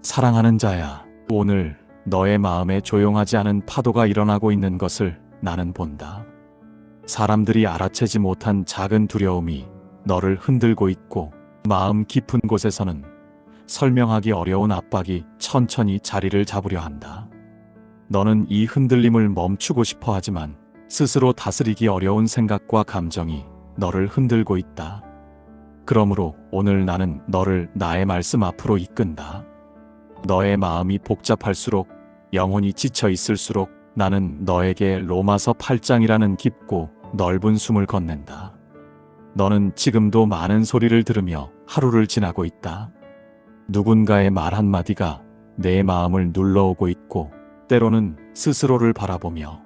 사랑하는 자야, 오늘 너의 마음에 조용하지 않은 파도가 일어나고 있는 것을 나는 본다. 사람들이 알아채지 못한 작은 두려움이 너를 흔들고 있고, 마음 깊은 곳에서는 설명하기 어려운 압박이 천천히 자리를 잡으려 한다. 너는 이 흔들림을 멈추고 싶어 하지만 스스로 다스리기 어려운 생각과 감정이 너를 흔들고 있다. 그러므로 오늘 나는 너를 나의 말씀 앞으로 이끈다. 너의 마음이 복잡할수록, 영혼이 지쳐 있을수록 나는 너에게 로마서 8장이라는 깊고 넓은 숨을 건넨다. 너는 지금도 많은 소리를 들으며 하루를 지나고 있다. 누군가의 말 한마디가 내 마음을 눌러오고 있고, 때로는 스스로를 바라보며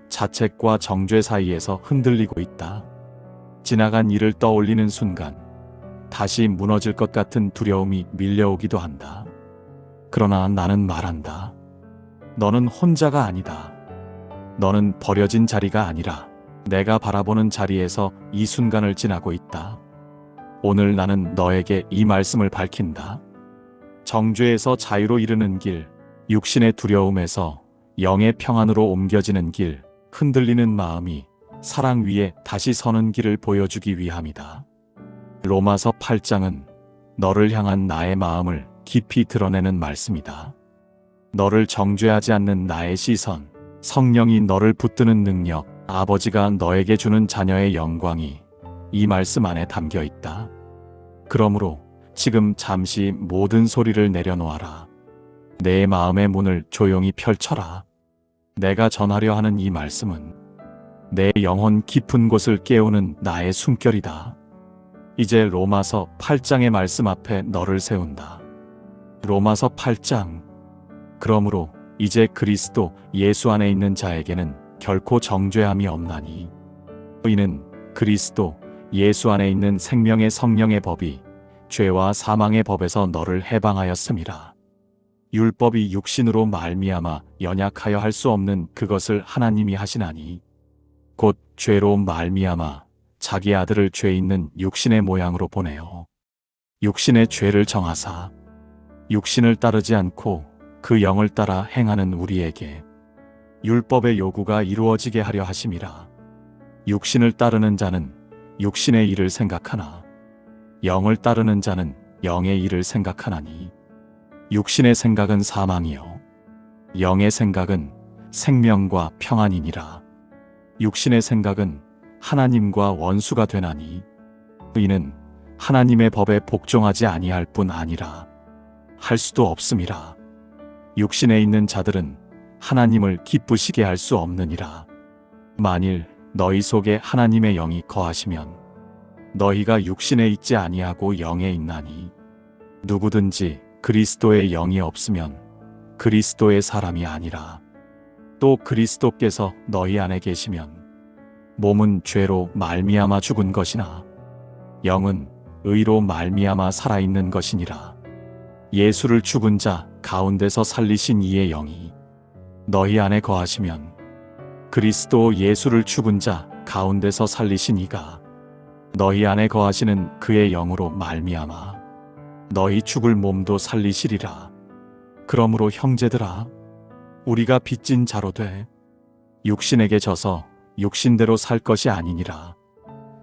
자책과 정죄 사이에서 흔들리고 있다. 지나간 일을 떠올리는 순간 다시 무너질 것 같은 두려움이 밀려오기도 한다. 그러나 나는 말한다. 너는 혼자가 아니다. 너는 버려진 자리가 아니라 내가 바라보는 자리에서 이 순간을 지나고 있다. 오늘 나는 너에게 이 말씀을 밝힌다. 정죄에서 자유로 이르는 길, 육신의 두려움에서 영의 평안으로 옮겨지는 길, 흔들리는 마음이 사랑 위에 다시 서는 길을 보여주기 위함이다. 로마서 8장은 너를 향한 나의 마음을 깊이 드러내는 말씀이다. 너를 정죄하지 않는 나의 시선, 성령이 너를 붙드는 능력, 아버지가 너에게 주는 자녀의 영광이 이 말씀 안에 담겨 있다. 그러므로 지금 잠시 모든 소리를 내려놓아라. 내 마음의 문을 조용히 펼쳐라. 내가 전하려 하는 이 말씀은 내 영혼 깊은 곳을 깨우는 나의 숨결이다. 이제 로마서 8장의 말씀 앞에 너를 세운다. 로마서 8장. 그러므로 이제 그리스도 예수 안에 있는 자에게는 결코 정죄함이 없나니, 이는 그리스도 예수 안에 있는 생명의 성령의 법이 죄와 사망의 법에서 너를 해방하였음이라. 율법이 육신으로 말미암아 연약하여 할 수 없는 그것을 하나님이 하시나니, 곧 죄로 말미암아 자기 아들을 죄 있는 육신의 모양으로 보내어 육신의 죄를 정하사 육신을 따르지 않고 그 영을 따라 행하는 우리에게 율법의 요구가 이루어지게 하려 하심이라. 육신을 따르는 자는 육신의 일을 생각하나 영을 따르는 자는 영의 일을 생각하나니, 육신의 생각은 사망이요 영의 생각은 생명과 평안이니라. 육신의 생각은 하나님과 원수가 되나니, 이는 하나님의 법에 복종하지 아니할 뿐 아니라 할 수도 없음이라. 육신에 있는 자들은 하나님을 기쁘시게 할 수 없느니라. 만일 너희 속에 하나님의 영이 거하시면 너희가 육신에 있지 아니하고 영에 있나니, 누구든지 그리스도의 영이 없으면 그리스도의 사람이 아니라. 또 그리스도께서 너희 안에 계시면 몸은 죄로 말미암아 죽은 것이나 영은 의로 말미암아 살아있는 것이니라. 예수를 죽은 자 가운데서 살리신 이의 영이 너희 안에 거하시면 그리스도 예수를 죽은 자 가운데서 살리신 이가 너희 안에 거하시는 그의 영으로 말미암아 너희 죽을 몸도 살리시리라. 그러므로 형제들아, 우리가 빚진 자로 돼 육신에게 져서 육신대로 살 것이 아니니라.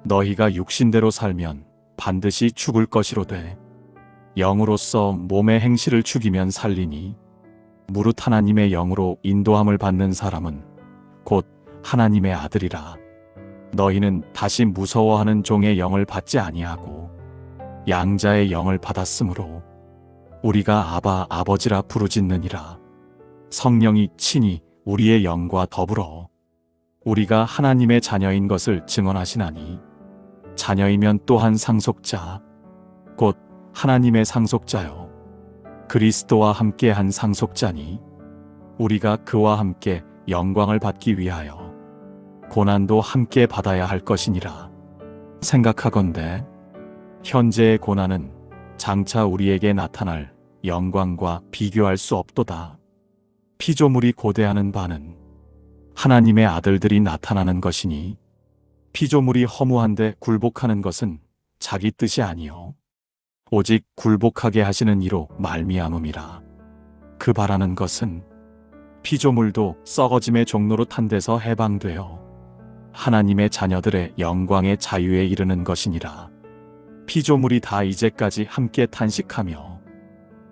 너희가 육신대로 살면 반드시 죽을 것이로되 영으로서 몸의 행실을 죽이면 살리니, 무릇 하나님의 영으로 인도함을 받는 사람은 곧 하나님의 아들이라. 너희는 다시 무서워하는 종의 영을 받지 아니하고 양자의 영을 받았으므로 우리가 아바 아버지라 부르짖느니라. 성령이 친히 우리의 영과 더불어 우리가 하나님의 자녀인 것을 증언하시나니, 자녀이면 또한 상속자 곧 하나님의 상속자요 그리스도와 함께 한 상속자니, 우리가 그와 함께 영광을 받기 위하여 고난도 함께 받아야 할 것이니라. 생각하건대 현재의 고난은 장차 우리에게 나타날 영광과 비교할 수 없도다. 피조물이 고대하는 바는 하나님의 아들들이 나타나는 것이니, 피조물이 허무한데 굴복하는 것은 자기 뜻이 아니요 오직 굴복하게 하시는 이로 말미암음이라. 그 바라는 것은 피조물도 썩어짐의 종로로 탄 데서 해방되어 하나님의 자녀들의 영광의 자유에 이르는 것이니라. 피조물이 다 이제까지 함께 탄식하며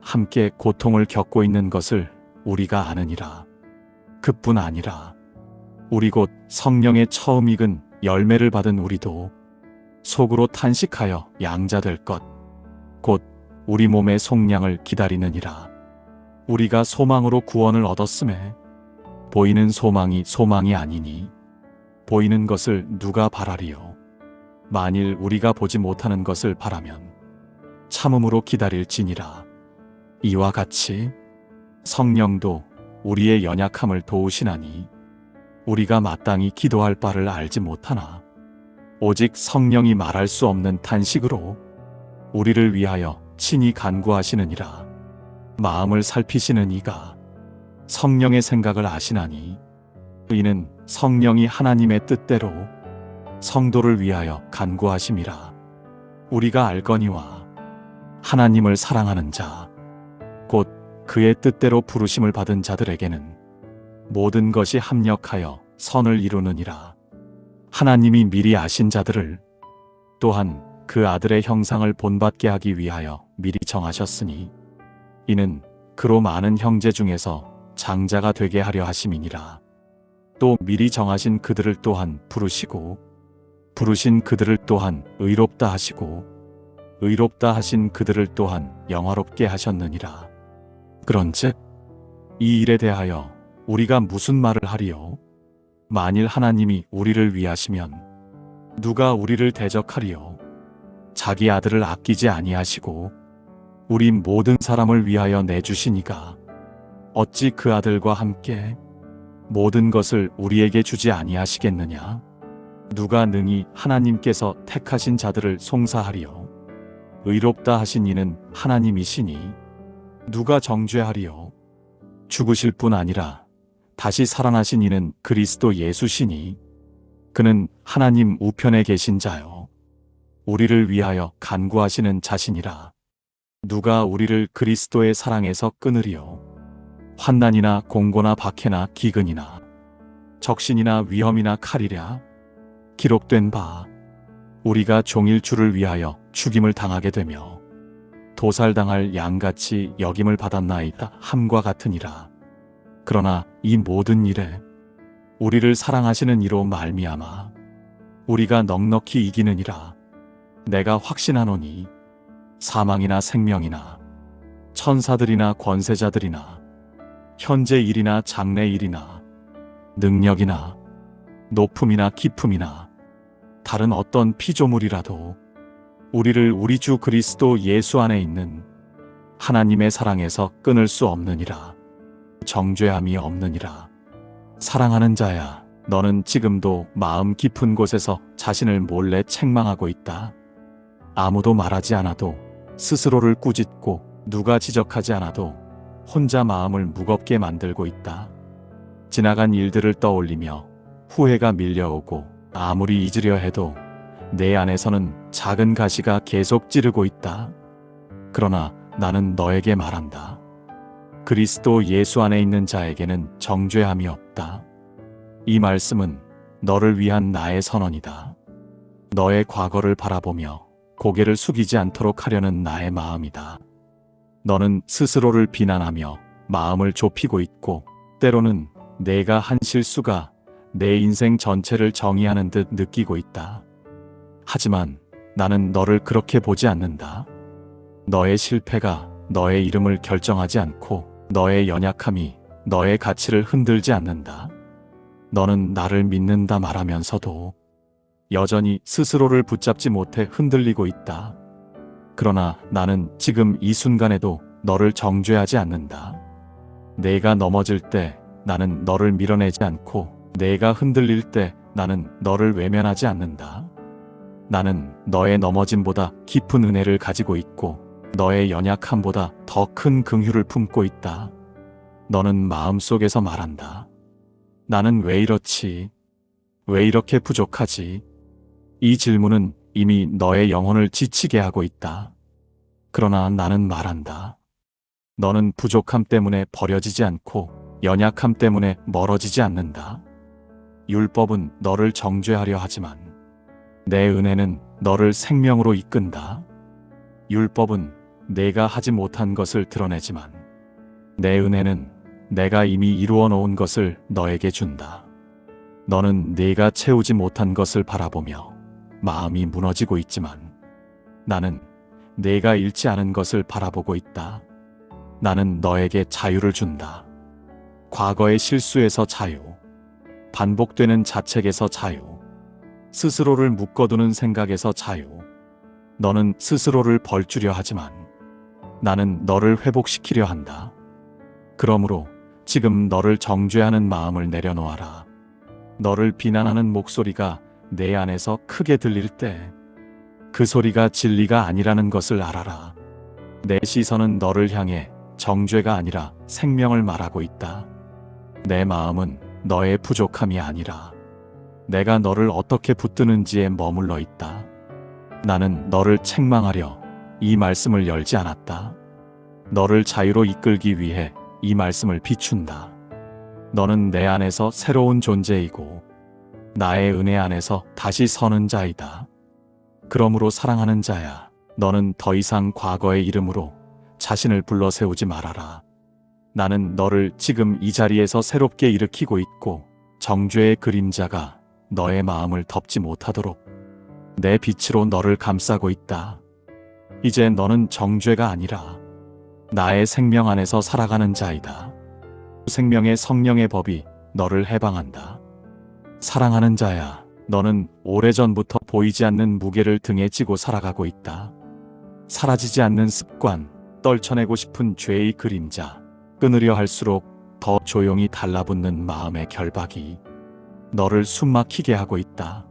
함께 고통을 겪고 있는 것을 우리가 아느니라. 그뿐 아니라 우리 곧 성령의 처음 익은 열매를 받은 우리도 속으로 탄식하여 양자될 것, 곧 우리 몸의 속량을 기다리느니라. 우리가 소망으로 구원을 얻었음에 보이는 소망이 소망이 아니니 보이는 것을 누가 바라리요. 만일 우리가 보지 못하는 것을 바라면 참음으로 기다릴지니라. 이와 같이 성령도 우리의 연약함을 도우시나니 우리가 마땅히 기도할 바를 알지 못하나 오직 성령이 말할 수 없는 탄식으로 우리를 위하여 친히 간구하시느니라. 마음을 살피시는 이가 성령의 생각을 아시나니 이는 성령이 하나님의 뜻대로 성도를 위하여 간구하심이라. 우리가 알거니와 하나님을 사랑하는 자 곧 그의 뜻대로 부르심을 받은 자들에게는 모든 것이 합력하여 선을 이루느니라. 하나님이 미리 아신 자들을 또한 그 아들의 형상을 본받게 하기 위하여 미리 정하셨으니 이는 그로 많은 형제 중에서 장자가 되게 하려 하심이니라. 또 미리 정하신 그들을 또한 부르시고 부르신 그들을 또한 의롭다 하시고 의롭다 하신 그들을 또한 영화롭게 하셨느니라. 그런즉 이 일에 대하여 우리가 무슨 말을 하리요? 만일 하나님이 우리를 위하시면 누가 우리를 대적하리요? 자기 아들을 아끼지 아니하시고 우리 모든 사람을 위하여 내주시니가 어찌 그 아들과 함께 모든 것을 우리에게 주지 아니하시겠느냐? 누가 능히 하나님께서 택하신 자들을 송사하리요? 의롭다 하신 이는 하나님이시니 누가 정죄하리요? 죽으실 뿐 아니라 다시 살아나신 이는 그리스도 예수시니 그는 하나님 우편에 계신 자요 우리를 위하여 간구하시는 자신이라. 누가 우리를 그리스도의 사랑에서 끊으리요? 환난이나 공고나 박해나 기근이나 적신이나 위험이나 칼이랴. 기록된 바 우리가 종일 주를 위하여 죽임을 당하게 되며 도살당할 양같이 여김을 받았나이다 함과 같으니라. 그러나 이 모든 일에 우리를 사랑하시는 이로 말미암아 우리가 넉넉히 이기느니라. 내가 확신하노니 사망이나 생명이나 천사들이나 권세자들이나 현재 일이나 장래 일이나 능력이나 높음이나 깊음이나 다른 어떤 피조물이라도 우리를 우리 주 그리스도 예수 안에 있는 하나님의 사랑에서 끊을 수 없느니라. 정죄함이 없느니라. 사랑하는 자야, 너는 지금도 마음 깊은 곳에서 자신을 몰래 책망하고 있다. 아무도 말하지 않아도 스스로를 꾸짖고 누가 지적하지 않아도 혼자 마음을 무겁게 만들고 있다. 지나간 일들을 떠올리며 후회가 밀려오고 아무리 잊으려 해도 내 안에서는 작은 가시가 계속 찌르고 있다. 그러나 나는 너에게 말한다. 그리스도 예수 안에 있는 자에게는 정죄함이 없다. 이 말씀은 너를 위한 나의 선언이다. 너의 과거를 바라보며 고개를 숙이지 않도록 하려는 나의 마음이다. 너는 스스로를 비난하며 마음을 좁히고 있고 때로는 내가 한 실수가 내 인생 전체를 정의하는 듯 느끼고 있다. 하지만 나는 너를 그렇게 보지 않는다. 너의 실패가 너의 이름을 결정하지 않고 너의 연약함이 너의 가치를 흔들지 않는다. 너는 나를 믿는다 말하면서도 여전히 스스로를 붙잡지 못해 흔들리고 있다. 그러나 나는 지금 이 순간에도 너를 정죄하지 않는다. 내가 넘어질 때 나는 너를 밀어내지 않고 내가 흔들릴 때 나는 너를 외면하지 않는다. 나는 너의 넘어짐보다 깊은 은혜를 가지고 있고 너의 연약함보다 더 큰 긍휼을 품고 있다. 너는 마음속에서 말한다. 나는 왜 이렇지? 왜 이렇게 부족하지? 이 질문은 이미 너의 영혼을 지치게 하고 있다. 그러나 나는 말한다. 너는 부족함 때문에 버려지지 않고 연약함 때문에 멀어지지 않는다. 율법은 너를 정죄하려 하지만 내 은혜는 너를 생명으로 이끈다. 율법은 내가 하지 못한 것을 드러내지만 내 은혜는 내가 이미 이루어 놓은 것을 너에게 준다. 너는 네가 채우지 못한 것을 바라보며 마음이 무너지고 있지만 나는 네가 잃지 않은 것을 바라보고 있다. 나는 너에게 자유를 준다. 과거의 실수에서 자유, 반복되는 자책에서 자유, 스스로를 묶어두는 생각에서 자유. 너는 스스로를 벌주려 하지만 나는 너를 회복시키려 한다. 그러므로 지금 너를 정죄하는 마음을 내려놓아라. 너를 비난하는 목소리가 내 안에서 크게 들릴 때 그 소리가 진리가 아니라는 것을 알아라. 내 시선은 너를 향해 정죄가 아니라 생명을 말하고 있다. 내 마음은 너의 부족함이 아니라 내가 너를 어떻게 붙드는지에 머물러 있다. 나는 너를 책망하려 이 말씀을 열지 않았다. 너를 자유로 이끌기 위해 이 말씀을 비춘다. 너는 내 안에서 새로운 존재이고 나의 은혜 안에서 다시 서는 자이다. 그러므로 사랑하는 자야, 너는 더 이상 과거의 이름으로 자신을 불러 세우지 말아라. 나는 너를 지금 이 자리에서 새롭게 일으키고 있고 정죄의 그림자가 너의 마음을 덮지 못하도록 내 빛으로 너를 감싸고 있다. 이제 너는 정죄가 아니라 나의 생명 안에서 살아가는 자이다. 생명의 성령의 법이 너를 해방한다. 사랑하는 자야, 너는 오래전부터 보이지 않는 무게를 등에 지고 살아가고 있다. 사라지지 않는 습관, 떨쳐내고 싶은 죄의 그림자, 끊으려 할수록 더 조용히 달라붙는 마음의 결박이 너를 숨막히게 하고 있다.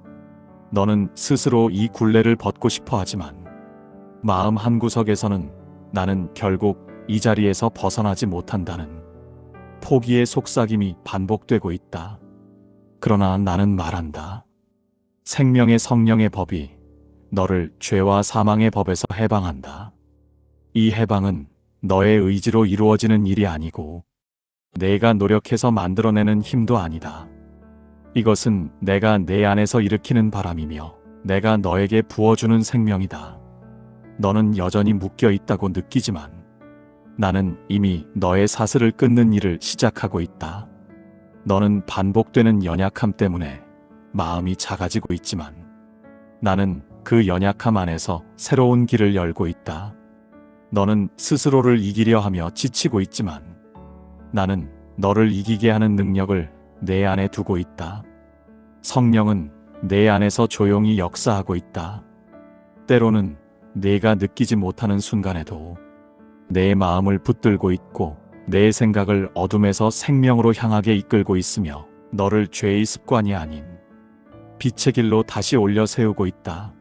너는 스스로 이 굴레를 벗고 싶어 하지만 마음 한구석에서는 나는 결국 이 자리에서 벗어나지 못한다는 포기의 속삭임이 반복되고 있다. 그러나 나는 말한다. 생명의 성령의 법이 너를 죄와 사망의 법에서 해방한다. 이 해방은 너의 의지로 이루어지는 일이 아니고 내가 노력해서 만들어내는 힘도 아니다. 이것은 내가 내 안에서 일으키는 바람이며 내가 너에게 부어주는 생명이다. 너는 여전히 묶여 있다고 느끼지만 나는 이미 너의 사슬을 끊는 일을 시작하고 있다. 너는 반복되는 연약함 때문에 마음이 작아지고 있지만 나는 그 연약함 안에서 새로운 길을 열고 있다. 너는 스스로를 이기려 하며 지치고 있지만 나는 너를 이기게 하는 능력을 내 안에 두고 있다. 성령은 내 안에서 조용히 역사하고 있다. 때로는 내가 느끼지 못하는 순간에도 내 마음을 붙들고 있고 내 생각을 어둠에서 생명으로 향하게 이끌고 있으며 너를 죄의 습관이 아닌 빛의 길로 다시 올려 세우고 있다.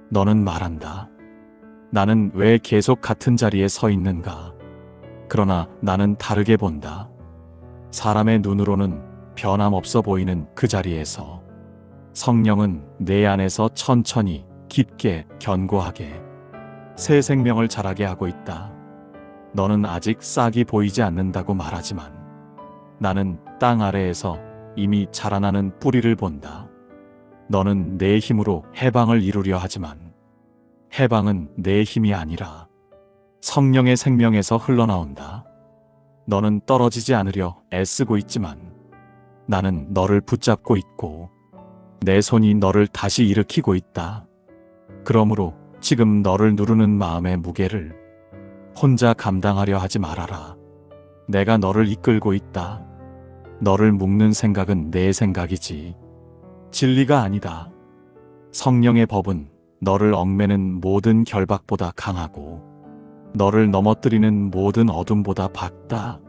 너는 말한다. 나는 왜 계속 같은 자리에 서 있는가? 그러나 나는 다르게 본다. 사람의 눈으로는 변함없어 보이는 그 자리에서 성령은 내 안에서 천천히 깊게 견고하게 새 생명을 자라게 하고 있다. 너는 아직 싹이 보이지 않는다고 말하지만 나는 땅 아래에서 이미 자라나는 뿌리를 본다. 너는 내 힘으로 해방을 이루려 하지만 해방은 내 힘이 아니라 성령의 생명에서 흘러나온다. 너는 떨어지지 않으려 애쓰고 있지만 나는 너를 붙잡고 있고 내 손이 너를 다시 일으키고 있다. 그러므로 지금 너를 누르는 마음의 무게를 혼자 감당하려 하지 말아라. 내가 너를 이끌고 있다. 너를 묶는 생각은 내 생각이지 진리가 아니다. 성령의 법은 너를 얽매는 모든 결박보다 강하고 너를 넘어뜨리는 모든 어둠보다 밝다.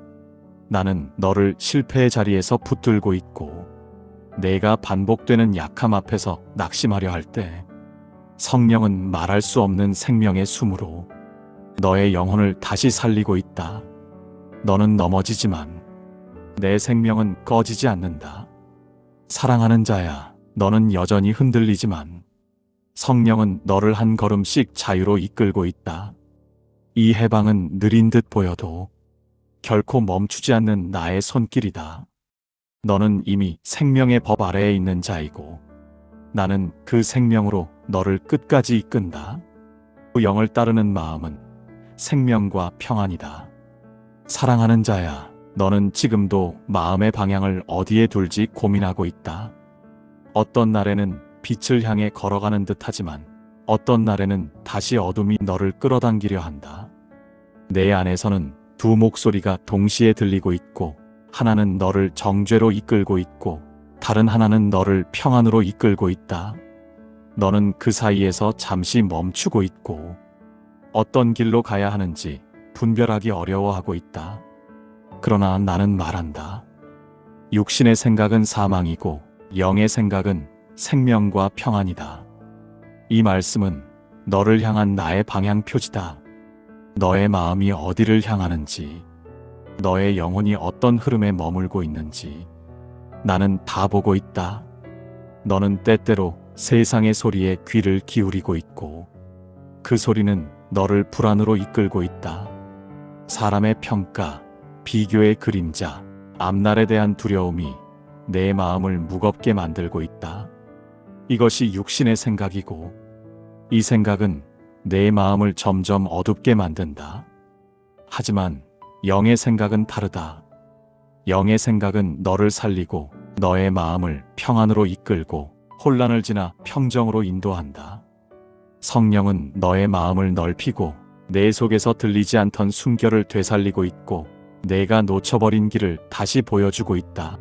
나는 너를 실패의 자리에서 붙들고 있고 내가 반복되는 약함 앞에서 낙심하려 할 때 성령은 말할 수 없는 생명의 숨으로 너의 영혼을 다시 살리고 있다. 너는 넘어지지만 내 생명은 꺼지지 않는다. 사랑하는 자야, 너는 여전히 흔들리지만 성령은 너를 한 걸음씩 자유로 이끌고 있다. 이 해방은 느린 듯 보여도 결코 멈추지 않는 나의 손길이다. 너는 이미 생명의 법 아래에 있는 자이고 나는 그 생명으로 너를 끝까지 이끈다. 그 영을 따르는 마음은 생명과 평안이다. 사랑하는 자야, 너는 지금도 마음의 방향을 어디에 둘지 고민하고 있다. 어떤 날에는 빛을 향해 걸어가는 듯하지만 어떤 날에는 다시 어둠이 너를 끌어당기려 한다. 내 안에서는 두 목소리가 동시에 들리고 있고 하나는 너를 정죄로 이끌고 있고 다른 하나는 너를 평안으로 이끌고 있다. 너는 그 사이에서 잠시 멈추고 있고 어떤 길로 가야 하는지 분별하기 어려워하고 있다. 그러나 나는 말한다. 육신의 생각은 사망이고 영의 생각은 생명과 평안이다. 이 말씀은 너를 향한 나의 방향표지다. 너의 마음이 어디를 향하는지, 너의 영혼이 어떤 흐름에 머물고 있는지 나는 다 보고 있다. 너는 때때로 세상의 소리에 귀를 기울이고 있고 그 소리는 너를 불안으로 이끌고 있다. 사람의 평가, 비교의 그림자, 앞날에 대한 두려움이 내 마음을 무겁게 만들고 있다. 이것이 육신의 생각이고 이 생각은 내 마음을 점점 어둡게 만든다. 하지만 영의 생각은 다르다. 영의 생각은 너를 살리고 너의 마음을 평안으로 이끌고 혼란을 지나 평정으로 인도한다. 성령은 너의 마음을 넓히고 내 속에서 들리지 않던 순결을 되살리고 있고 내가 놓쳐버린 길을 다시 보여주고 있다.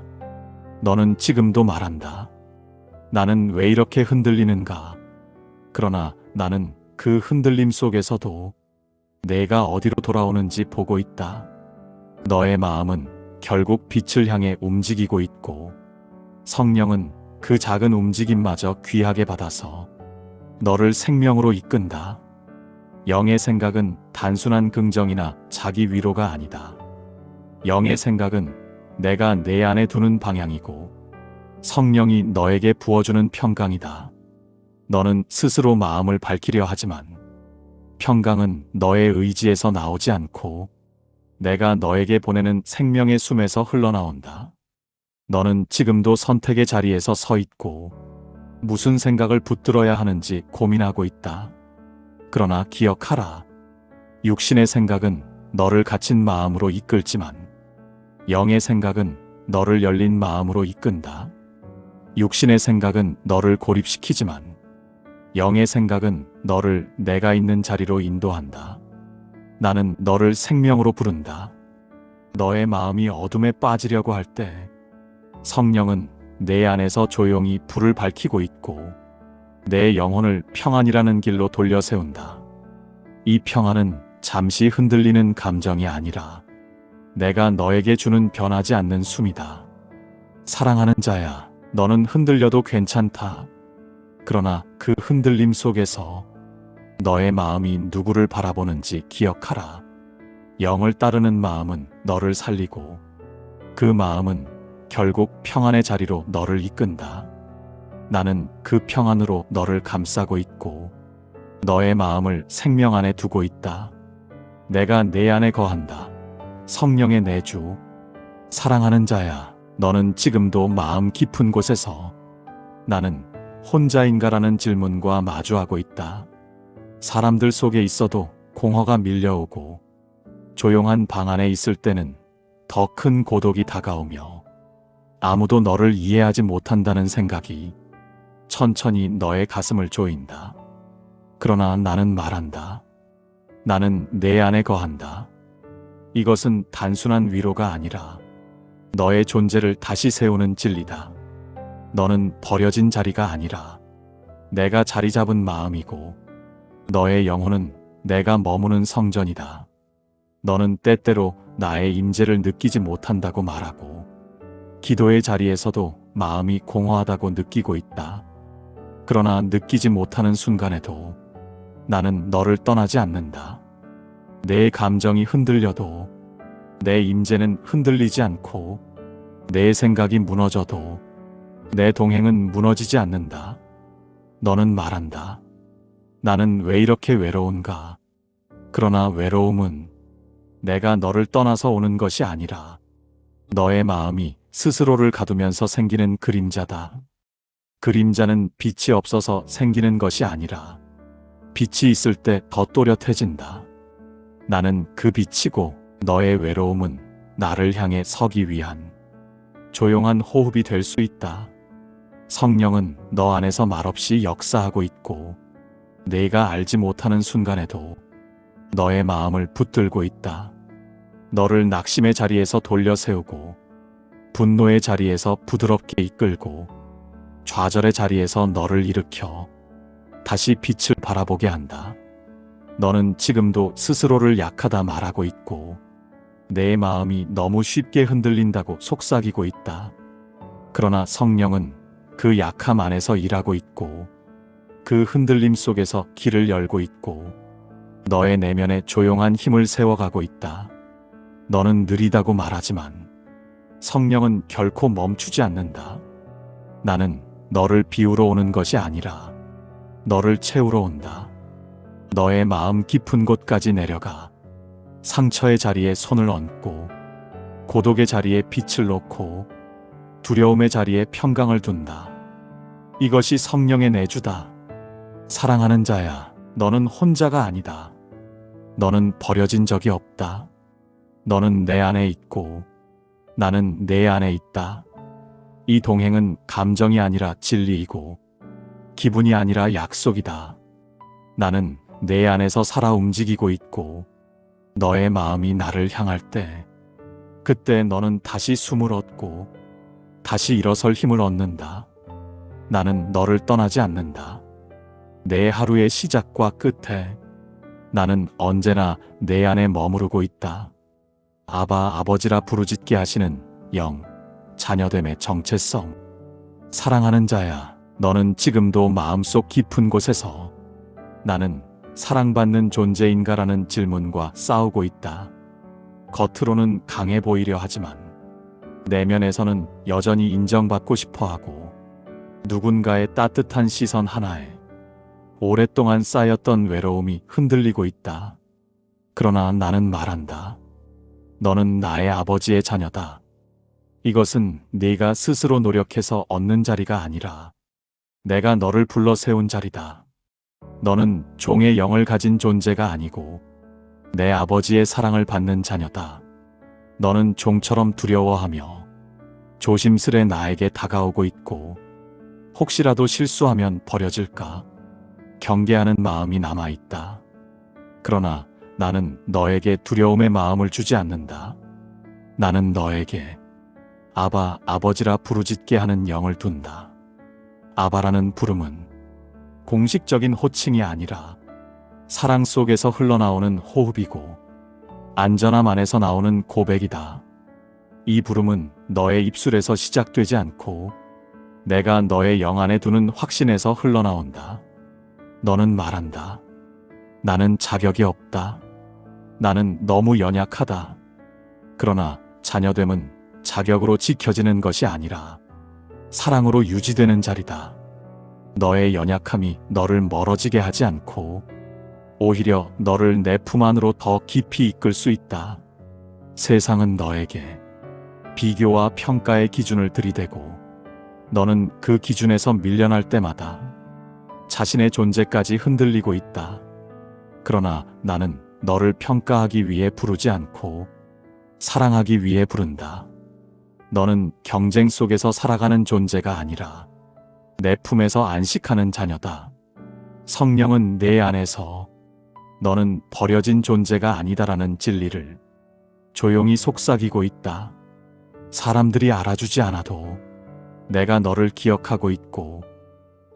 너는 지금도 말한다. 나는 왜 이렇게 흔들리는가? 그러나 나는 그 흔들림 속에서도 내가 어디로 돌아오는지 보고 있다. 너의 마음은 결국 빛을 향해 움직이고 있고 성령은 그 작은 움직임마저 귀하게 받아서 너를 생명으로 이끈다. 영의 생각은 단순한 긍정이나 자기 위로가 아니다. 영의 생각은 내가 내 안에 두는 방향이고 성령이 너에게 부어주는 평강이다. 너는 스스로 마음을 밝히려 하지만 평강은 너의 의지에서 나오지 않고 내가 너에게 보내는 생명의 숨에서 흘러나온다. 너는 지금도 선택의 자리에서 서 있고 무슨 생각을 붙들어야 하는지 고민하고 있다. 그러나 기억하라. 육신의 생각은 너를 갇힌 마음으로 이끌지만 영의 생각은 너를 열린 마음으로 이끈다. 육신의 생각은 너를 고립시키지만 영의 생각은 너를 내가 있는 자리로 인도한다. 나는 너를 생명으로 부른다. 너의 마음이 어둠에 빠지려고 할 때 성령은 내 안에서 조용히 불을 밝히고 있고 내 영혼을 평안이라는 길로 돌려 세운다. 이 평안은 잠시 흔들리는 감정이 아니라 내가 너에게 주는 변하지 않는 숨이다. 사랑하는 자야, 너는 흔들려도 괜찮다. 그러나 그 흔들림 속에서 너의 마음이 누구를 바라보는지 기억하라. 영을 따르는 마음은 너를 살리고 그 마음은 결국 평안의 자리로 너를 이끈다. 나는 그 평안으로 너를 감싸고 있고 너의 마음을 생명 안에 두고 있다. 내가 내 안에 거한다. 성령의 내 주. 사랑하는 자야, 너는 지금도 마음 깊은 곳에서 나는 혼자인가라는 질문과 마주하고 있다. 사람들 속에 있어도 공허가 밀려오고 조용한 방 안에 있을 때는 더 큰 고독이 다가오며 아무도 너를 이해하지 못한다는 생각이 천천히 너의 가슴을 조인다. 그러나 나는 말한다. 나는 내 안에 거한다. 이것은 단순한 위로가 아니라 너의 존재를 다시 세우는 진리다. 너는 버려진 자리가 아니라 내가 자리 잡은 마음이고 너의 영혼은 내가 머무는 성전이다. 너는 때때로 나의 임재를 느끼지 못한다고 말하고 기도의 자리에서도 마음이 공허하다고 느끼고 있다. 그러나 느끼지 못하는 순간에도 나는 너를 떠나지 않는다. 내 감정이 흔들려도 내 임재는 흔들리지 않고 내 생각이 무너져도 내 동행은 무너지지 않는다. 너는 말한다. 나는 왜 이렇게 외로운가? 그러나 외로움은 내가 너를 떠나서 오는 것이 아니라 너의 마음이 스스로를 가두면서 생기는 그림자다. 그림자는 빛이 없어서 생기는 것이 아니라 빛이 있을 때 더 또렷해진다. 나는 그 빛이고 너의 외로움은 나를 향해 서기 위한 조용한 호흡이 될 수 있다. 성령은 너 안에서 말없이 역사하고 있고 내가 알지 못하는 순간에도 너의 마음을 붙들고 있다. 너를 낙심의 자리에서 돌려 세우고 분노의 자리에서 부드럽게 이끌고 좌절의 자리에서 너를 일으켜 다시 빛을 바라보게 한다. 너는 지금도 스스로를 약하다 말하고 있고 내 마음이 너무 쉽게 흔들린다고 속삭이고 있다. 그러나 성령은 그 약함 안에서 일하고 있고 그 흔들림 속에서 길을 열고 있고 너의 내면에 조용한 힘을 세워가고 있다. 너는 느리다고 말하지만 성령은 결코 멈추지 않는다. 나는 너를 비우러 오는 것이 아니라 너를 채우러 온다. 너의 마음 깊은 곳까지 내려가 상처의 자리에 손을 얹고 고독의 자리에 빛을 놓고 두려움의 자리에 평강을 둔다. 이것이 성령의 내주다. 사랑하는 자야, 너는 혼자가 아니다. 너는 버려진 적이 없다. 너는 내 안에 있고 나는 내 안에 있다. 이 동행은 감정이 아니라 진리이고 기분이 아니라 약속이다. 나는 내 안에서 살아 움직이고 있고 너의 마음이 나를 향할 때 그때 너는 다시 숨을 얻고 다시 일어설 힘을 얻는다. 나는 너를 떠나지 않는다. 내 하루의 시작과 끝에 나는 언제나 내 안에 머무르고 있다. 아바 아버지라 부르짖게 하시는 영, 자녀됨의 정체성. 사랑하는 자야, 너는 지금도 마음속 깊은 곳에서 나는 사랑받는 존재인가라는 질문과 싸우고 있다. 겉으로는 강해 보이려 하지만 내면에서는 여전히 인정받고 싶어하고 누군가의 따뜻한 시선 하나에 오랫동안 쌓였던 외로움이 흔들리고 있다. 그러나 나는 말한다. 너는 나의 아버지의 자녀다. 이것은 네가 스스로 노력해서 얻는 자리가 아니라 내가 너를 불러 세운 자리다. 너는 종의 영을 가진 존재가 아니고 내 아버지의 사랑을 받는 자녀다. 너는 종처럼 두려워하며 조심스레 나에게 다가오고 있고 혹시라도 실수하면 버려질까 경계하는 마음이 남아있다. 그러나 나는 너에게 두려움의 마음을 주지 않는다. 나는 너에게 아바, 아버지라 부르짖게 하는 영을 둔다. 아바라는 부름은 공식적인 호칭이 아니라 사랑 속에서 흘러나오는 호흡이고 안전함 안에서 나오는 고백이다. 이 부름은 너의 입술에서 시작되지 않고 내가 너의 영 안에 두는 확신에서 흘러나온다. 너는 말한다. 나는 자격이 없다. 나는 너무 연약하다. 그러나 자녀됨은 자격으로 지켜지는 것이 아니라 사랑으로 유지되는 자리다. 너의 연약함이 너를 멀어지게 하지 않고 오히려 너를 내 품 안으로 더 깊이 이끌 수 있다. 세상은 너에게 비교와 평가의 기준을 들이대고 너는 그 기준에서 밀려날 때마다 자신의 존재까지 흔들리고 있다. 그러나 나는 너를 평가하기 위해 부르지 않고 사랑하기 위해 부른다. 너는 경쟁 속에서 살아가는 존재가 아니라 내 품에서 안식하는 자녀다. 성령은 내 안에서 너는 버려진 존재가 아니다라는 진리를 조용히 속삭이고 있다. 사람들이 알아주지 않아도 내가 너를 기억하고 있고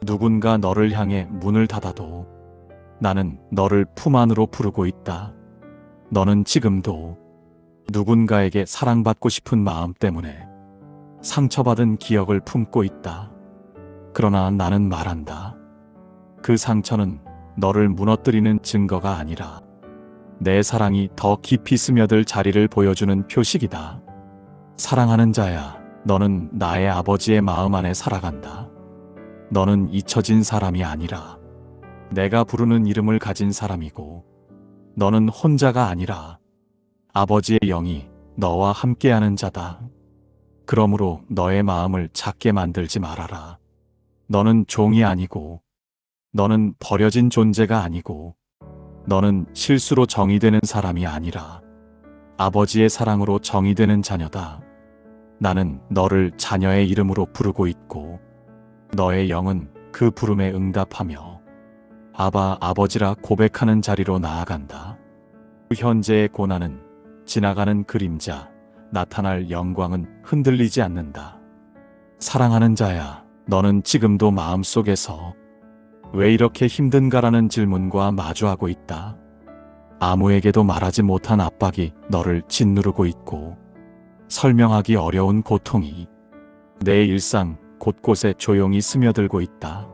누군가 너를 향해 문을 닫아도 나는 너를 품 안으로 부르고 있다. 너는 지금도 누군가에게 사랑받고 싶은 마음 때문에 상처받은 기억을 품고 있다. 그러나 나는 말한다. 그 상처는 너를 무너뜨리는 증거가 아니라 내 사랑이 더 깊이 스며들 자리를 보여주는 표식이다. 사랑하는 자야, 너는 나의 아버지의 마음 안에 살아간다. 너는 잊혀진 사람이 아니라 내가 부르는 이름을 가진 사람이고 너는 혼자가 아니라 아버지의 영이 너와 함께하는 자다. 그러므로 너의 마음을 작게 만들지 말아라. 너는 종이 아니고, 너는 버려진 존재가 아니고, 너는 실수로 정의되는 사람이 아니라 아버지의 사랑으로 정의되는 자녀다. 나는 너를 자녀의 이름으로 부르고 있고, 너의 영은 그 부름에 응답하며 아바 아버지라 고백하는 자리로 나아간다. 현재의 고난은 지나가는 그림자, 나타날 영광은 흔들리지 않는다. 사랑하는 자야, 너는 지금도 마음속에서 왜 이렇게 힘든가라는 질문과 마주하고 있다. 아무에게도 말하지 못한 압박이 너를 짓누르고 있고, 설명하기 어려운 고통이 내 일상 곳곳에 조용히 스며들고 있다.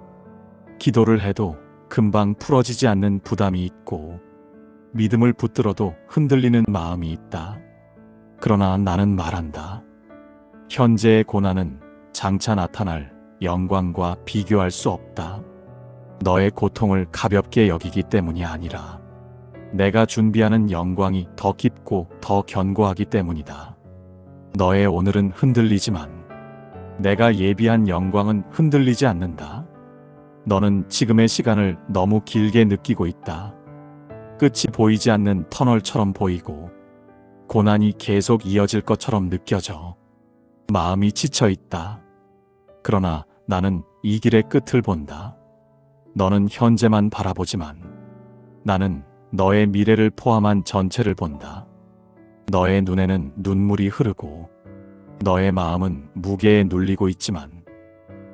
기도를 해도 금방 풀어지지 않는 부담이 있고, 믿음을 붙들어도 흔들리는 마음이 있다. 그러나 나는 말한다. 현재의 고난은 장차 나타날 영광과 비교할 수 없다. 너의 고통을 가볍게 여기기 때문이 아니라 내가 준비하는 영광이 더 깊고 더 견고하기 때문이다. 너의 오늘은 흔들리지만 내가 예비한 영광은 흔들리지 않는다. 너는 지금의 시간을 너무 길게 느끼고 있다. 끝이 보이지 않는 터널처럼 보이고 고난이 계속 이어질 것처럼 느껴져. 마음이 지쳐 있다. 그러나 나는 이 길의 끝을 본다. 너는 현재만 바라보지만 나는 너의 미래를 포함한 전체를 본다. 너의 눈에는 눈물이 흐르고 너의 마음은 무게에 눌리고 있지만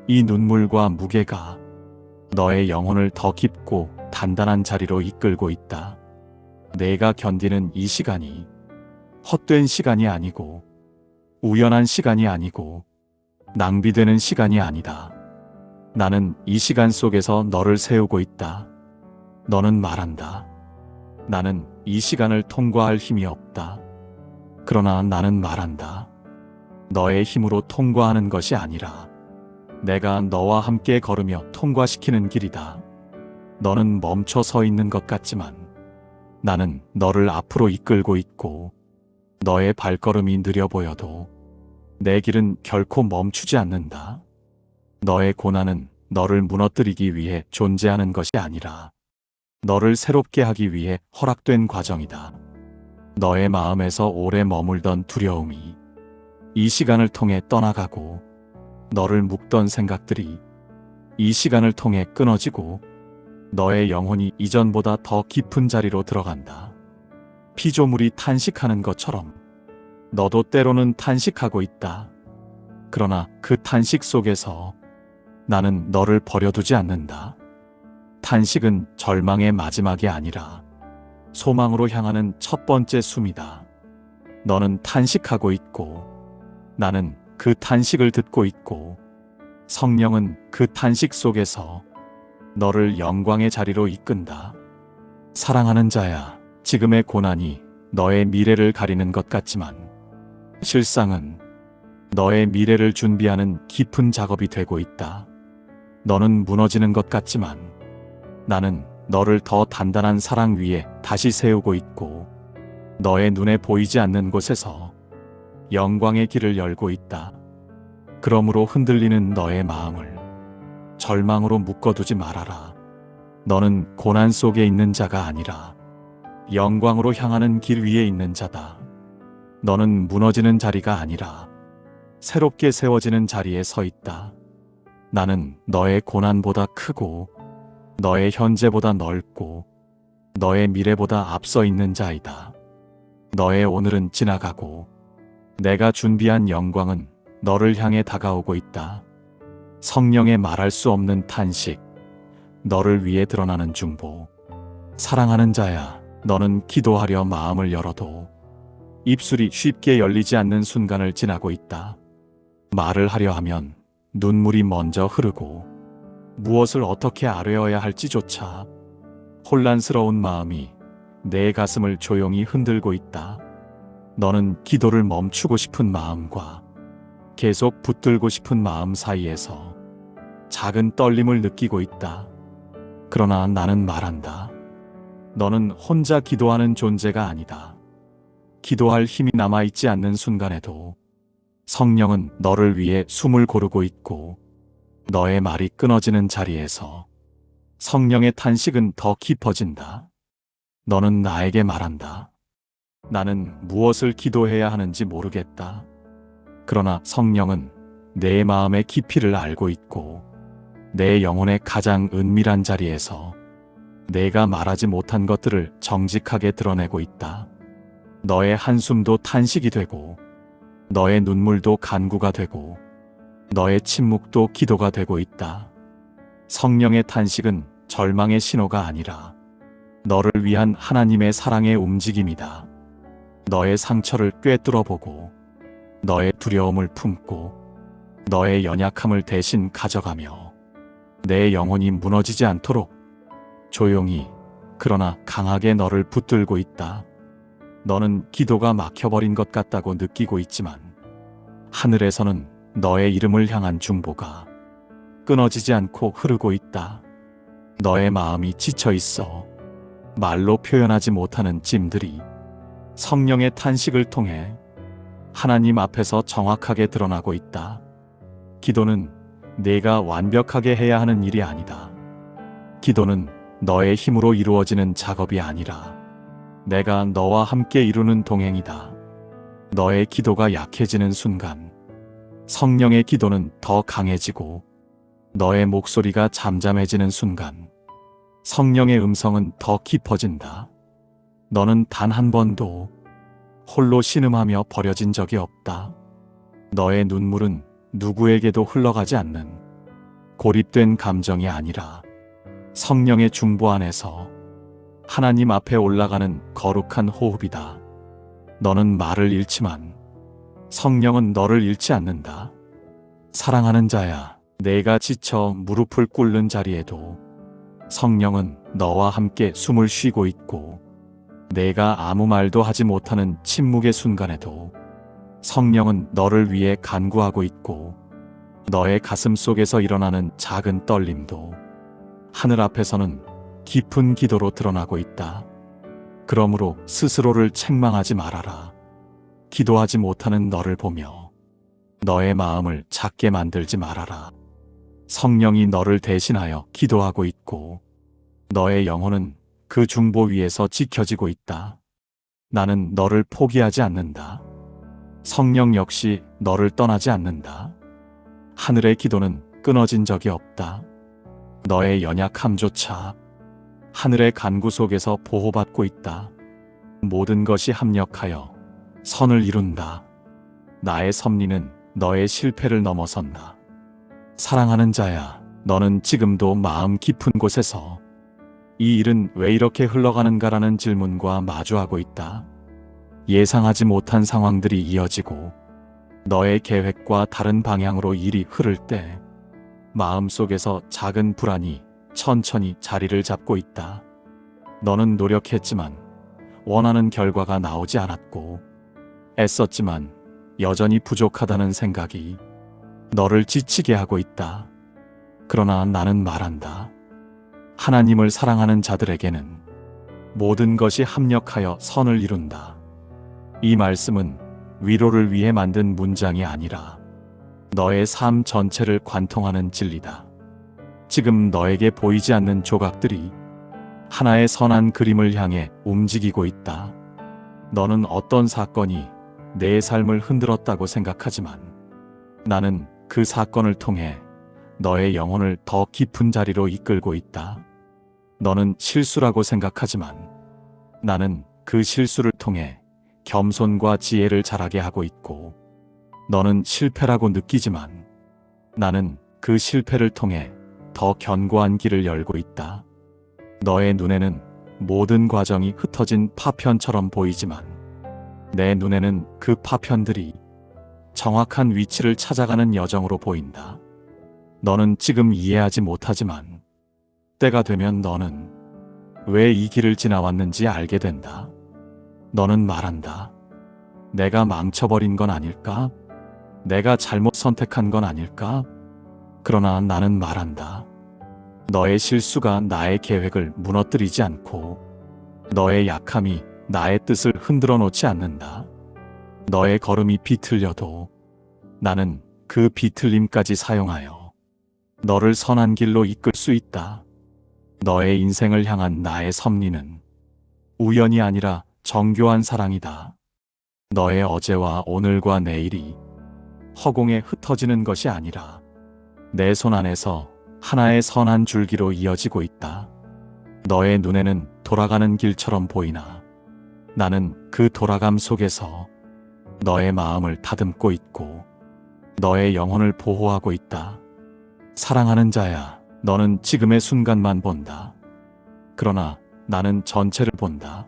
이 눈물과 무게가 너의 영혼을 더 깊고 단단한 자리로 이끌고 있다. 내가 견디는 이 시간이 헛된 시간이 아니고 우연한 시간이 아니고 낭비되는 시간이 아니다. 나는 이 시간 속에서 너를 세우고 있다. 너는 말한다. 나는 이 시간을 통과할 힘이 없다. 그러나 나는 말한다. 너의 힘으로 통과하는 것이 아니라 내가 너와 함께 걸으며 통과시키는 길이다. 너는 멈춰 서 있는 것 같지만 나는 너를 앞으로 이끌고 있고 너의 발걸음이 느려 보여도 내 길은 결코 멈추지 않는다. 너의 고난은 너를 무너뜨리기 위해 존재하는 것이 아니라 너를 새롭게 하기 위해 허락된 과정이다. 너의 마음에서 오래 머물던 두려움이 이 시간을 통해 떠나가고 너를 묶던 생각들이 이 시간을 통해 끊어지고 너의 영혼이 이전보다 더 깊은 자리로 들어간다. 피조물이 탄식하는 것처럼 너도 때로는 탄식하고 있다. 그러나 그 탄식 속에서 나는 너를 버려두지 않는다. 탄식은 절망의 마지막이 아니라 소망으로 향하는 첫 번째 숨이다. 너는 탄식하고 있고 나는 그 탄식을 듣고 있고 성령은 그 탄식 속에서 너를 영광의 자리로 이끈다. 사랑하는 자야, 지금의 고난이 너의 미래를 가리는 것 같지만 실상은 너의 미래를 준비하는 깊은 작업이 되고 있다. 너는 무너지는 것 같지만 나는 너를 더 단단한 사랑 위에 다시 세우고 있고 너의 눈에 보이지 않는 곳에서 영광의 길을 열고 있다. 그러므로 흔들리는 너의 마음을 절망으로 묶어두지 말아라. 너는 고난 속에 있는 자가 아니라 영광으로 향하는 길 위에 있는 자다. 너는 무너지는 자리가 아니라 새롭게 세워지는 자리에 서 있다. 나는 너의 고난보다 크고 너의 현재보다 넓고 너의 미래보다 앞서 있는 자이다. 너의 오늘은 지나가고 내가 준비한 영광은 너를 향해 다가오고 있다. 성령의 말할 수 없는 탄식, 너를 위해 드러나는 중보. 사랑하는 자야, 너는 기도하려 마음을 열어도 입술이 쉽게 열리지 않는 순간을 지나고 있다. 말을 하려 하면 눈물이 먼저 흐르고 무엇을 어떻게 아뢰어야 할지조차 혼란스러운 마음이 내 가슴을 조용히 흔들고 있다. 너는 기도를 멈추고 싶은 마음과 계속 붙들고 싶은 마음 사이에서 작은 떨림을 느끼고 있다. 그러나 나는 말한다. 너는 혼자 기도하는 존재가 아니다. 기도할 힘이 남아있지 않는 순간에도 성령은 너를 위해 숨을 고르고 있고, 너의 말이 끊어지는 자리에서 성령의 탄식은 더 깊어진다. 너는 나에게 말한다. 나는 무엇을 기도해야 하는지 모르겠다. 그러나 성령은 내 마음의 깊이를 알고 있고, 내 영혼의 가장 은밀한 자리에서 내가 말하지 못한 것들을 정직하게 드러내고 있다. 너의 한숨도 탄식이 되고, 너의 눈물도 간구가 되고, 너의 침묵도 기도가 되고 있다. 성령의 탄식은 절망의 신호가 아니라 너를 위한 하나님의 사랑의 움직임이다. 너의 상처를 꿰뚫어보고, 너의 두려움을 품고, 너의 연약함을 대신 가져가며 내 영혼이 무너지지 않도록 조용히 그러나 강하게 너를 붙들고 있다. 너는 기도가 막혀버린 것 같다고 느끼고 있지만 하늘에서는 너의 이름을 향한 중보가 끊어지지 않고 흐르고 있다. 너의 마음이 지쳐 있어 말로 표현하지 못하는 찜들이 성령의 탄식을 통해 하나님 앞에서 정확하게 드러나고 있다. 기도는 내가 완벽하게 해야 하는 일이 아니다. 기도는 너의 힘으로 이루어지는 작업이 아니라 내가 너와 함께 이루는 동행이다. 너의 기도가 약해지는 순간 성령의 기도는 더 강해지고, 너의 목소리가 잠잠해지는 순간 성령의 음성은 더 깊어진다. 너는 단 한 번도 홀로 신음하며 버려진 적이 없다. 너의 눈물은 누구에게도 흘러가지 않는 고립된 감정이 아니라 성령의 중보 안에서 하나님 앞에 올라가는 거룩한 호흡이다. 너는 말을 잃지만 성령은 너를 잃지 않는다. 사랑하는 자야, 내가 지쳐 무릎을 꿇는 자리에도 성령은 너와 함께 숨을 쉬고 있고, 내가 아무 말도 하지 못하는 침묵의 순간에도 성령은 너를 위해 간구하고 있고, 너의 가슴 속에서 일어나는 작은 떨림도 하늘 앞에서는 깊은 기도로 드러나고 있다. 그러므로 스스로를 책망하지 말아라. 기도하지 못하는 너를 보며 너의 마음을 작게 만들지 말아라. 성령이 너를 대신하여 기도하고 있고, 너의 영혼은 그 중보 위에서 지켜지고 있다. 나는 너를 포기하지 않는다. 성령 역시 너를 떠나지 않는다. 하늘의 기도는 끊어진 적이 없다. 너의 연약함조차 하늘의 간구 속에서 보호받고 있다. 모든 것이 합력하여 선을 이룬다. 나의 섭리는 너의 실패를 넘어선다. 사랑하는 자야, 너는 지금도 마음 깊은 곳에서 이 일은 왜 이렇게 흘러가는가라는 질문과 마주하고 있다. 예상하지 못한 상황들이 이어지고 너의 계획과 다른 방향으로 일이 흐를 때 마음속에서 작은 불안이 천천히 자리를 잡고 있다. 너는 노력했지만 원하는 결과가 나오지 않았고, 애썼지만 여전히 부족하다는 생각이 너를 지치게 하고 있다. 그러나 나는 말한다. 하나님을 사랑하는 자들에게는 모든 것이 합력하여 선을 이룬다. 이 말씀은 위로를 위해 만든 문장이 아니라 너의 삶 전체를 관통하는 진리다. 지금 너에게 보이지 않는 조각들이 하나의 선한 그림을 향해 움직이고 있다. 너는 어떤 사건이 내 삶을 흔들었다고 생각하지만 나는 그 사건을 통해 너의 영혼을 더 깊은 자리로 이끌고 있다. 너는 실수라고 생각하지만 나는 그 실수를 통해 겸손과 지혜를 자라게 하고 있고, 너는 실패라고 느끼지만 나는 그 실패를 통해 더 견고한 길을 열고 있다. 너의 눈에는 모든 과정이 흩어진 파편처럼 보이지만 내 눈에는 그 파편들이 정확한 위치를 찾아가는 여정으로 보인다. 너는 지금 이해하지 못하지만 때가 되면 너는 왜 이 길을 지나왔는지 알게 된다. 너는 말한다. 내가 망쳐버린 건 아닐까? 내가 잘못 선택한 건 아닐까? 그러나 나는 말한다. 너의 실수가 나의 계획을 무너뜨리지 않고 너의 약함이 나의 뜻을 흔들어 놓지 않는다. 너의 걸음이 비틀려도 나는 그 비틀림까지 사용하여 너를 선한 길로 이끌 수 있다. 너의 인생을 향한 나의 섭리는 우연이 아니라 정교한 사랑이다. 너의 어제와 오늘과 내일이 허공에 흩어지는 것이 아니라 내 손 안에서 하나의 선한 줄기로 이어지고 있다. 너의 눈에는 돌아가는 길처럼 보이나 나는 그 돌아감 속에서 너의 마음을 다듬고 있고 너의 영혼을 보호하고 있다. 사랑하는 자야, 너는 지금의 순간만 본다. 그러나 나는 전체를 본다.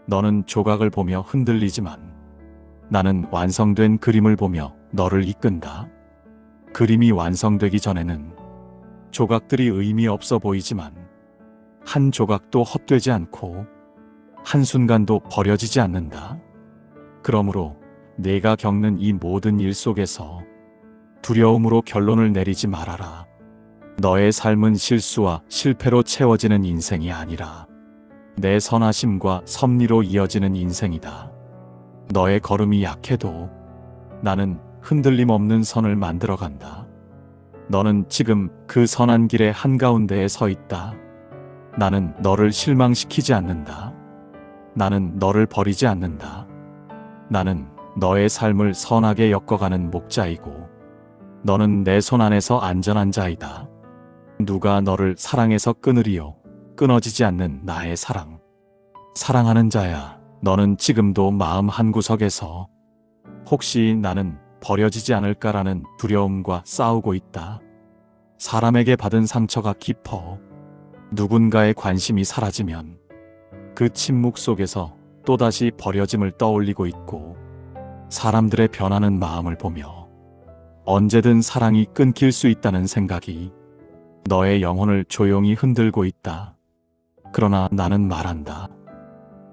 너는 조각을 보며 흔들리지만 나는 완성된 그림을 보며 너를 이끈다. 그림이 완성되기 전에는 조각들이 의미 없어 보이지만 한 조각도 헛되지 않고 한순간도 버려지지 않는다. 그러므로 내가 겪는 이 모든 일 속에서 두려움으로 결론을 내리지 말아라. 너의 삶은 실수와 실패로 채워지는 인생이 아니라 내 선하심과 섭리로 이어지는 인생이다. 너의 걸음이 약해도 나는 흔들림 없는 선을 만들어간다. 너는 지금 그 선한 길의 한가운데에 서 있다. 나는 너를 실망시키지 않는다. 나는 너를 버리지 않는다. 나는 너의 삶을 선하게 엮어가는 목자이고 너는 내 손 안에서 안전한 자이다. 누가 너를 사랑해서 끊으리요? 끊어지지 않는 나의 사랑. 사랑하는 자야, 너는 지금도 마음 한구석에서 혹시 나는 버려지지 않을까라는 두려움과 싸우고 있다. 사람에게 받은 상처가 깊어 누군가의 관심이 사라지면 그 침묵 속에서 또다시 버려짐을 떠올리고 있고 사람들의 변하는 마음을 보며 언제든 사랑이 끊길 수 있다는 생각이 너의 영혼을 조용히 흔들고 있다. 그러나 나는 말한다.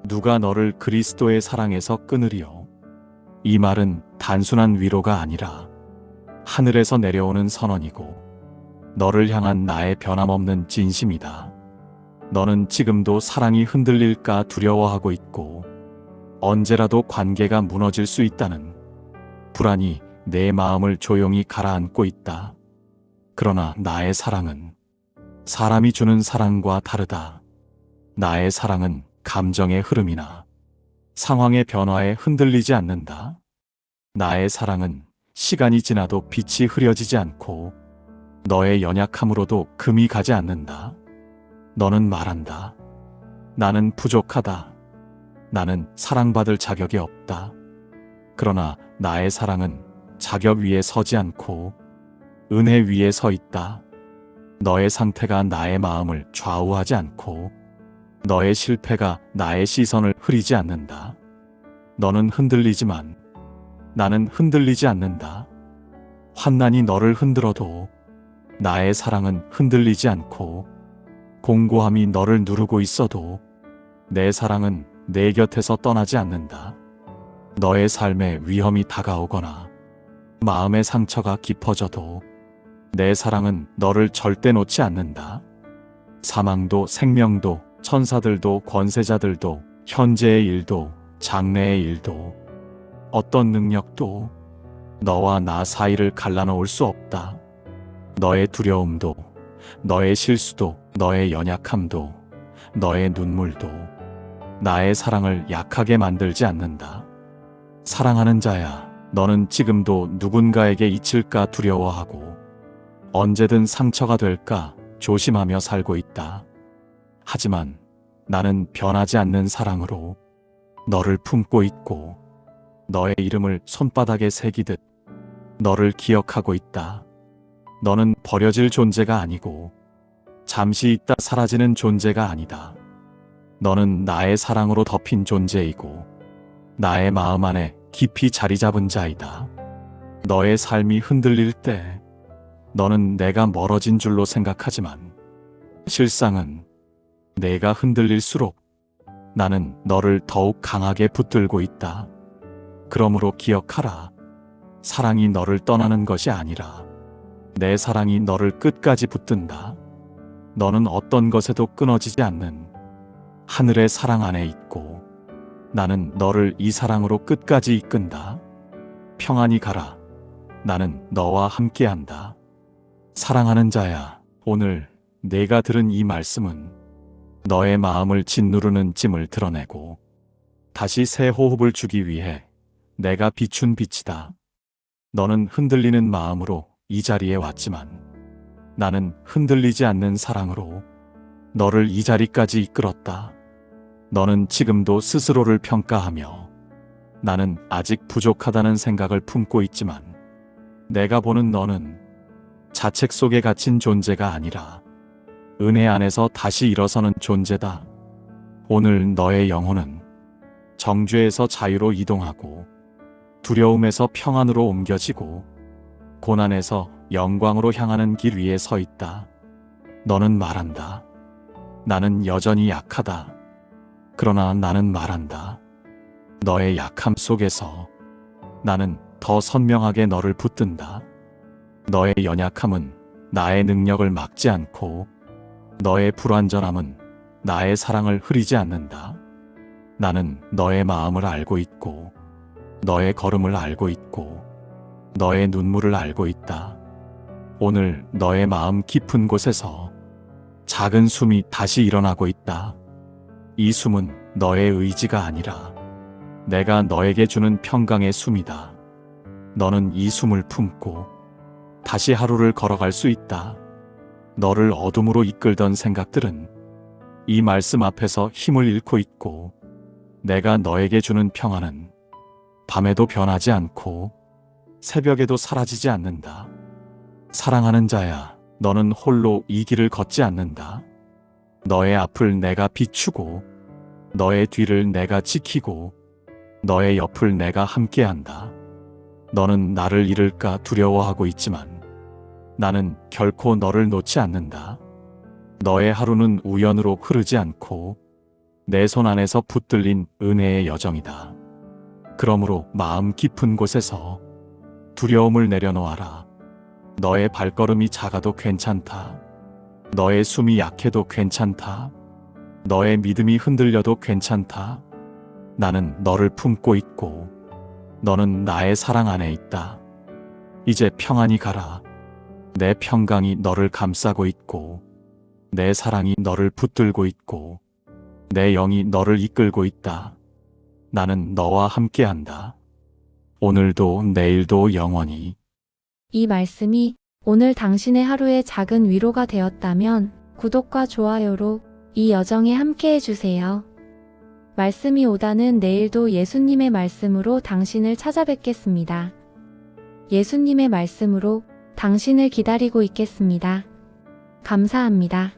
누가 너를 그리스도의 사랑에서 끊으리요? 이 말은 단순한 위로가 아니라 하늘에서 내려오는 선언이고 너를 향한 나의 변함없는 진심이다. 너는 지금도 사랑이 흔들릴까 두려워하고 있고 언제라도 관계가 무너질 수 있다는 불안이 내 마음을 조용히 가라앉고 있다. 그러나 나의 사랑은 사람이 주는 사랑과 다르다. 나의 사랑은 감정의 흐름이나 상황의 변화에 흔들리지 않는다. 나의 사랑은 시간이 지나도 빛이 흐려지지 않고 너의 연약함으로도 금이 가지 않는다. 너는 말한다. 나는 부족하다. 나는 사랑받을 자격이 없다. 그러나 나의 사랑은 자격 위에 서지 않고 은혜 위에 서 있다. 너의 상태가 나의 마음을 좌우하지 않고 너의 실패가 나의 시선을 흐리지 않는다. 너는 흔들리지만 나는 흔들리지 않는다. 환난이 너를 흔들어도 나의 사랑은 흔들리지 않고 공고함이 너를 누르고 있어도 내 사랑은 내 곁에서 떠나지 않는다. 너의 삶에 위험이 다가오거나 마음의 상처가 깊어져도 내 사랑은 너를 절대 놓지 않는다. 사망도 생명도 천사들도 권세자들도 현재의 일도 장래의 일도 어떤 능력도 너와 나 사이를 갈라놓을 수 없다. 너의 두려움도 너의 실수도 너의 연약함도 너의 눈물도 나의 사랑을 약하게 만들지 않는다. 사랑하는 자야, 너는 지금도 누군가에게 잊힐까 두려워하고 언제든 상처가 될까 조심하며 살고 있다. 하지만 나는 변하지 않는 사랑으로 너를 품고 있고 너의 이름을 손바닥에 새기듯 너를 기억하고 있다. 너는 버려질 존재가 아니고 잠시 있다 사라지는 존재가 아니다. 너는 나의 사랑으로 덮인 존재이고 나의 마음 안에 깊이 자리 잡은 자이다. 너의 삶이 흔들릴 때 너는 내가 멀어진 줄로 생각하지만 실상은 내가 흔들릴수록 나는 너를 더욱 강하게 붙들고 있다. 그러므로 기억하라. 사랑이 너를 떠나는 것이 아니라 내 사랑이 너를 끝까지 붙든다. 너는 어떤 것에도 끊어지지 않는 하늘의 사랑 안에 있고 나는 너를 이 사랑으로 끝까지 이끈다. 평안히 가라. 나는 너와 함께한다. 사랑하는 자야, 오늘 내가 들은 이 말씀은 너의 마음을 짓누르는 찜을 드러내고 다시 새 호흡을 주기 위해 내가 비춘 빛이다. 너는 흔들리는 마음으로 이 자리에 왔지만 나는 흔들리지 않는 사랑으로 너를 이 자리까지 이끌었다. 너는 지금도 스스로를 평가하며 나는 아직 부족하다는 생각을 품고 있지만 내가 보는 너는 자책 속에 갇힌 존재가 아니라 은혜 안에서 다시 일어서는 존재다. 오늘 너의 영혼은 정죄에서 자유로 이동하고 두려움에서 평안으로 옮겨지고 고난에서 영광으로 향하는 길 위에 서 있다. 너는 말한다. 나는 여전히 약하다. 그러나 나는 말한다. 너의 약함 속에서 나는 더 선명하게 너를 붙든다. 너의 연약함은 나의 능력을 막지 않고 너의 불완전함은 나의 사랑을 흐리지 않는다. 나는 너의 마음을 알고 있고 너의 걸음을 알고 있고 너의 눈물을 알고 있다. 오늘 너의 마음 깊은 곳에서 작은 숨이 다시 일어나고 있다. 이 숨은 너의 의지가 아니라 내가 너에게 주는 평강의 숨이다. 너는 이 숨을 품고 다시 하루를 걸어갈 수 있다. 너를 어둠으로 이끌던 생각들은 이 말씀 앞에서 힘을 잃고 있고 내가 너에게 주는 평안은 밤에도 변하지 않고 새벽에도 사라지지 않는다. 사랑하는 자야, 너는 홀로 이 길을 걷지 않는다. 너의 앞을 내가 비추고 너의 뒤를 내가 지키고 너의 옆을 내가 함께한다. 너는 나를 잃을까 두려워하고 있지만 나는 결코 너를 놓지 않는다. 너의 하루는 우연으로 흐르지 않고 내 손 안에서 붙들린 은혜의 여정이다. 그러므로 마음 깊은 곳에서 두려움을 내려놓아라. 너의 발걸음이 작아도 괜찮다. 너의 숨이 약해도 괜찮다. 너의 믿음이 흔들려도 괜찮다. 나는 너를 품고 있고 너는 나의 사랑 안에 있다. 이제 평안히 가라. 내 평강이 너를 감싸고 있고 내 사랑이 너를 붙들고 있고 내 영이 너를 이끌고 있다. 나는 너와 함께한다. 오늘도 내일도 영원히. 이 말씀이 오늘 당신의 하루의 작은 위로가 되었다면 구독과 좋아요로 이 여정에 함께해 주세요. 말씀이 오다는 내일도 예수님의 말씀으로 당신을 찾아뵙겠습니다. 예수님의 말씀으로 당신을 기다리고 있겠습니다. 감사합니다.